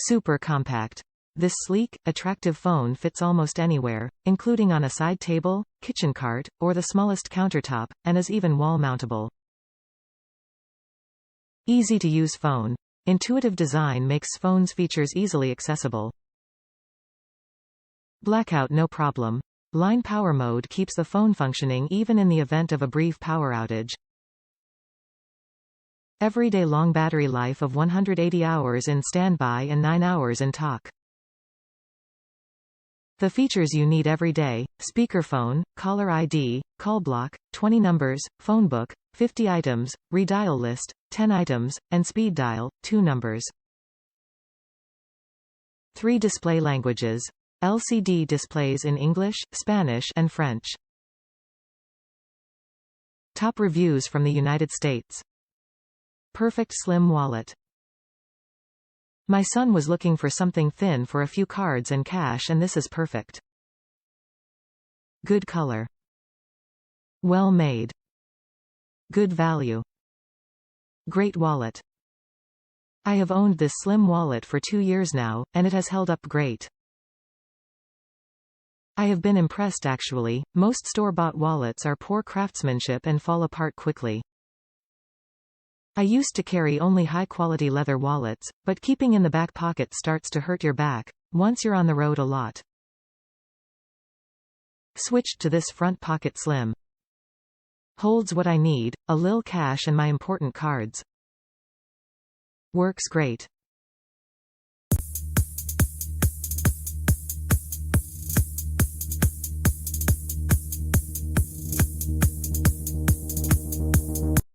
Super compact. This sleek, attractive phone fits almost anywhere, including on a side table, kitchen cart, or the smallest countertop, and is even wall-mountable. Easy-to-use phone. Intuitive design makes phone's features easily accessible. Blackout no problem. Line power mode keeps the phone functioning even in the event of a brief power outage. Everyday long battery life of 180 hours in standby and 9 hours in talk. The features you need every day: speakerphone, caller ID, call block, 20 numbers, Phonebook, 50 items, Redial list, 10 items, and speed dial, 2 numbers. 3 display languages. LCD displays in English, Spanish, and French. Top reviews from the United States. Perfect slim wallet. My son was looking for something thin for a few cards and cash, and this is perfect. Good color. Well made. Good value. Great wallet. I have owned this slim wallet for 2 years now, and it has held up great. I have been impressed actually. Most store-bought wallets are poor craftsmanship and fall apart quickly. I used to carry only high-quality leather wallets, but keeping in the back pocket starts to hurt your back, once you're on the road a lot. Switched to this front pocket slim. Holds what I need, a lil cash and my important cards. Works great.